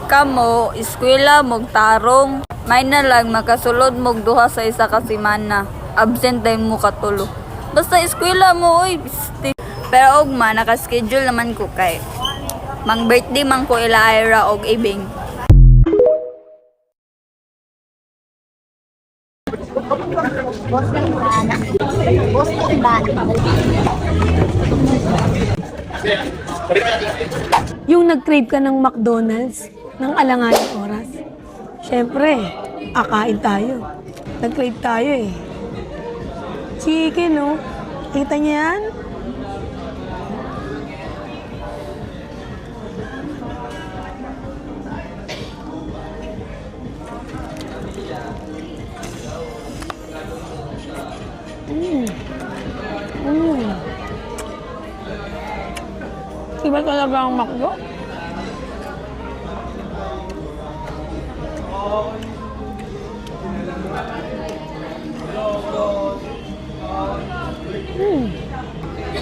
Kamo, eskwela mog tarong. May na lang makasulod mog duha sa isa ka semana. Absent day mo katulo. Basta eskwela mo oy. Pero ugma naka-schedule naman ko kay mang birthday man ko ila Ira og ibing. Yung nag-crave ka ng McDonald's ng alanganing oras. Siyempre, akain tayo. Nag-crave tayo eh. Chicken, no? Kita niya yan? Iba talaga ang McDo.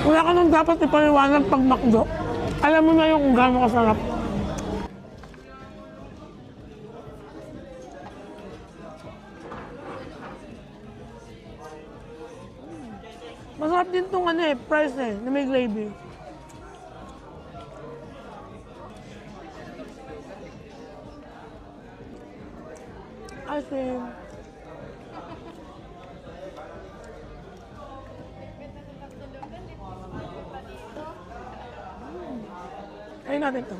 Wala ka nang dapat ipaliwanag pag McDo. Alam mo na yung kung gaano kasarap. Masarap din tong fries na may gravy. Ice cream. Ayun natin to.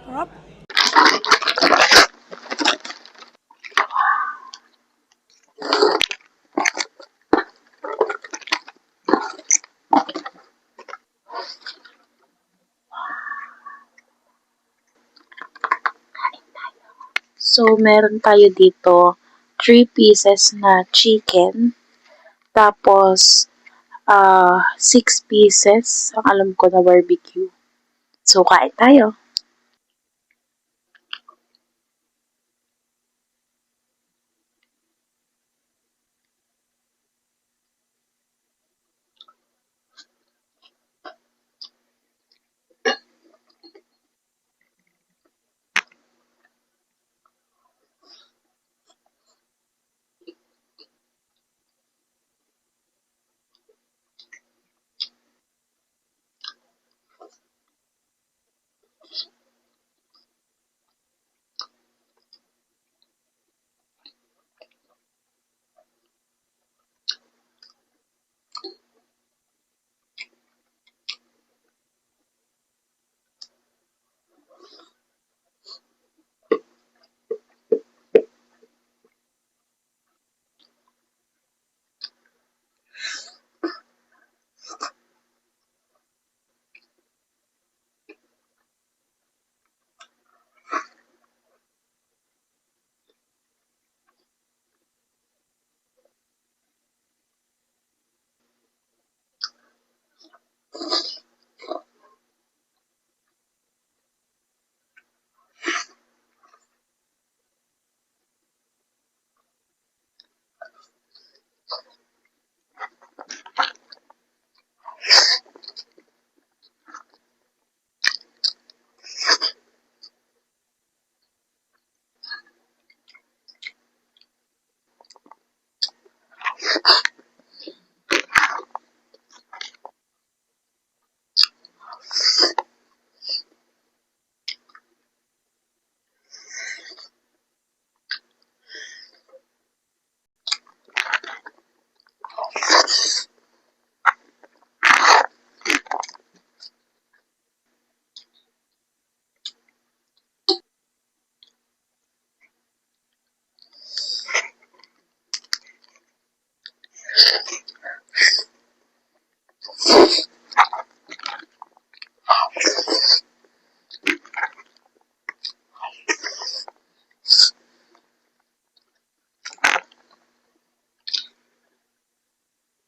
Sarap. So, meron tayo dito 3 pieces na chicken. Tapos, 6 pieces ang alam ko na barbecue. So, kain tayo.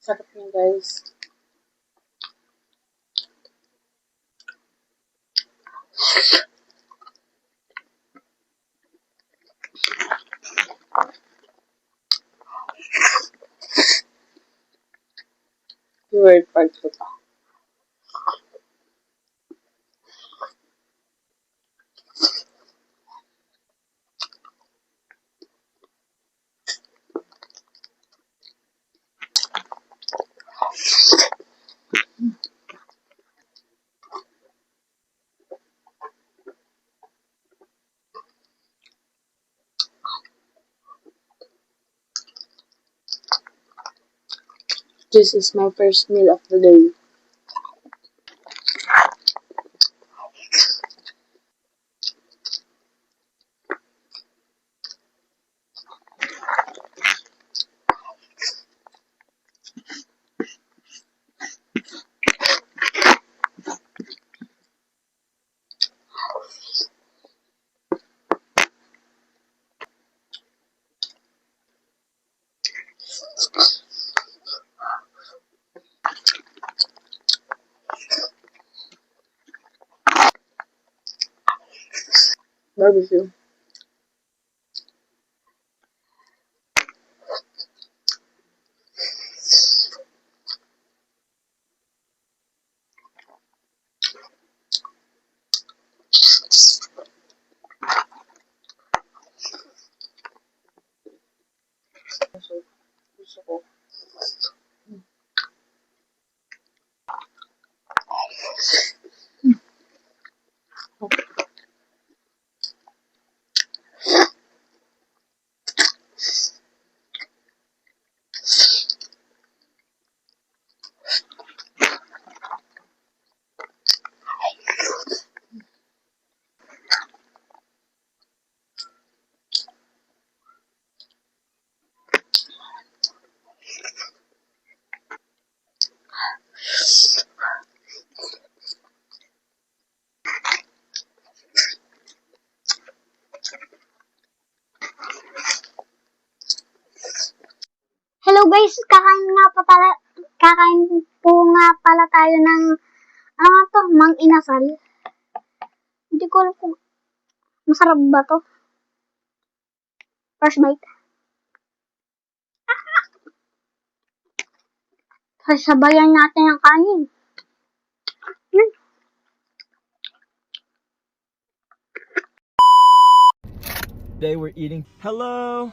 Sarap niya, guys. favorite part ko to. This is my first meal of the day. Barbecue. Gusto ko. Hello guys, kakain po nga pala tayo ng, ano nga to, mang inasal. Hindi ko alam kung masarap ba to. First bite. Sasabayan natin ang kanin. Yun. Today we're eating. Hello.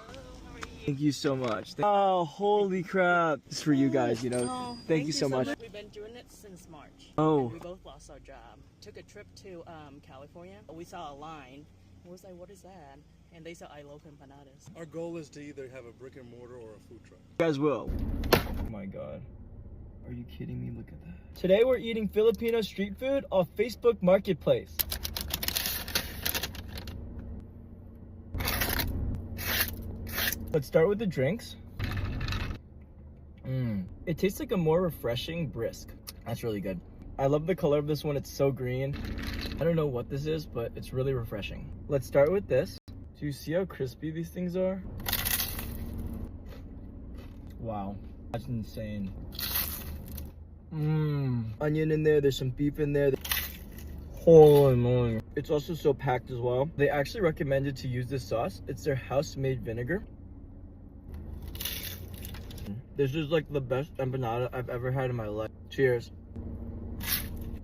Thank you so much. Oh, holy crap! This is for you guys, you know. Thank you so much. We've been doing it since March. Oh. And we both lost our job. Took a trip to California. We saw a line. We was like, what is that? And they said, I love empanadas. Our goal is to either have a brick and mortar or a food truck. You guys will. Oh my god. Are you kidding me? Look at that. Today we're eating Filipino street food off Facebook Marketplace. Let's start with the drinks. It tastes like a more refreshing brisk. That's really good. I love the color of this one. It's so green. I don't know what this is, but it's really refreshing. Let's start with this. Do you see how crispy these things are? Wow, that's insane. Onion in there, there's some beef in there. Holy moly. It's also so packed as well. They actually recommended to use this sauce. It's their house-made vinegar. This is like the best empanada I've ever had in my life. Cheers.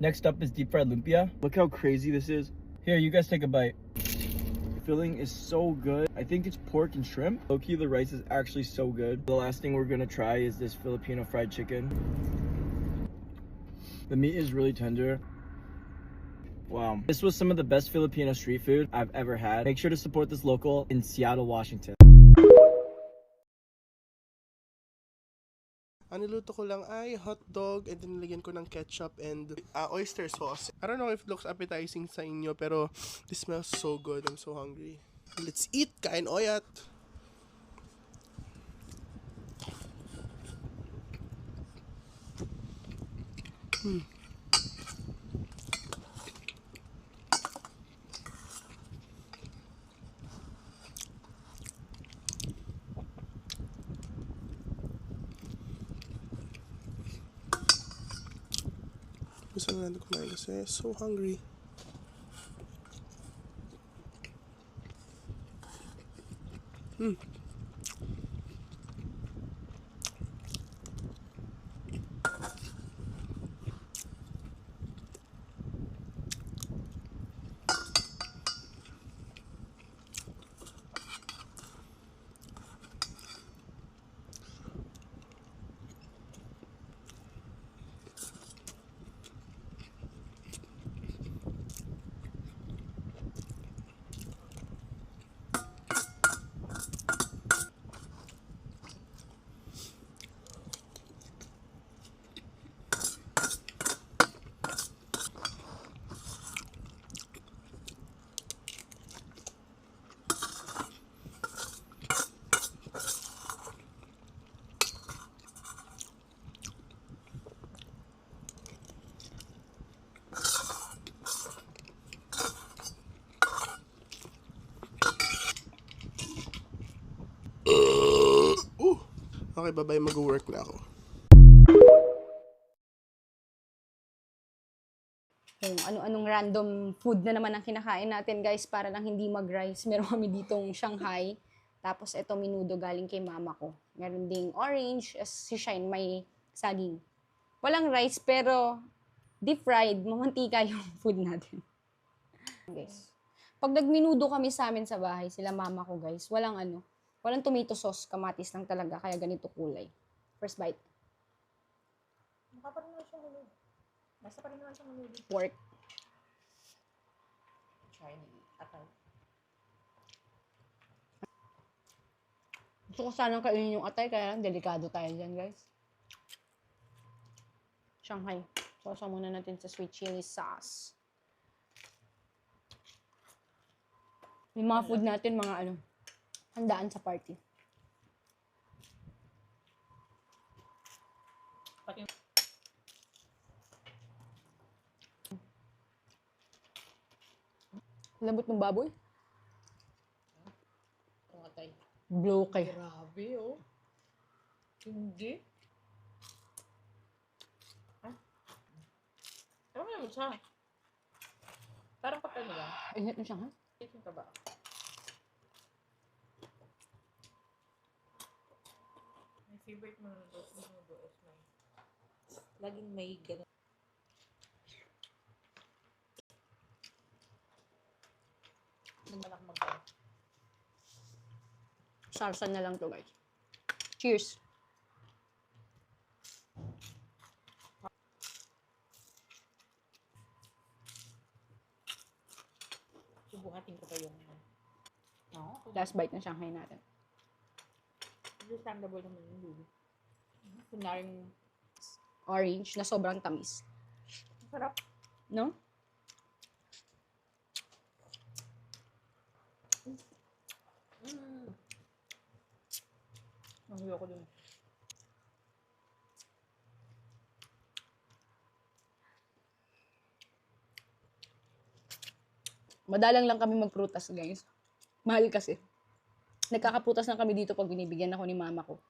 Next up is deep fried lumpia. Look how crazy this is. Here, you guys take a bite. Filling is so good. I think it's pork and shrimp. Low-key, the rice is actually so good. The last thing we're gonna try is this Filipino fried chicken. The meat is really tender. Wow. This was some of the best Filipino street food I've ever had. Make sure to support this local in Seattle, Washington. Ang niluto ko lang ay hot dog and then nilagyan ko ng ketchup and oyster sauce. I don't know if it looks appetizing sa inyo pero this smells so good. I'm so hungry. Let's eat! Kain oyat! Gusto na natin kumain kasi so hungry. Okay, bye-bye. Mag-work na ako. Kung ano-anong random food na naman ang kinakain natin, guys, para lang hindi mag-rice. Meron kami ditong Shanghai. Tapos ito menudo galing kay mama ko. Meron ding orange, si Shine may saging. Walang rice pero deep fried, mamantika yung food natin. Guys. Pag nagmenudo kami sa amin sa bahay, sila mama ko, guys, walang tomato sauce, kamatis lang talaga, kaya ganito kulay. First bite. Pork. Gusto ko sanang kainin yung atay, kaya lang delikado tayo dyan, guys. Shanghai. Sauce muna natin sa sweet chili sauce. Yung mga food natin, mga handaan sa party. Lambot ng baboy. Bloke. Grabe, oh. Hindi. Ano naman siya? Parang papel lang. Init na siya, ha? Chicken ka ba? My favorite mga noodles is may laging may ganun. Nagbalak mag-ganun. Sarsan na lang to, guys. Cheers! Subukatin ko pa yung Last bite ng Shanghai natin. understandable naman yung dulo. Kunaring Orange na sobrang tamis. sarap. No? Mahilo ko dun. Madalang lang kami magprutas, guys. Mahal kasi. Nagkakaprutas lang kami dito pag binibigyan ako ni mama ko.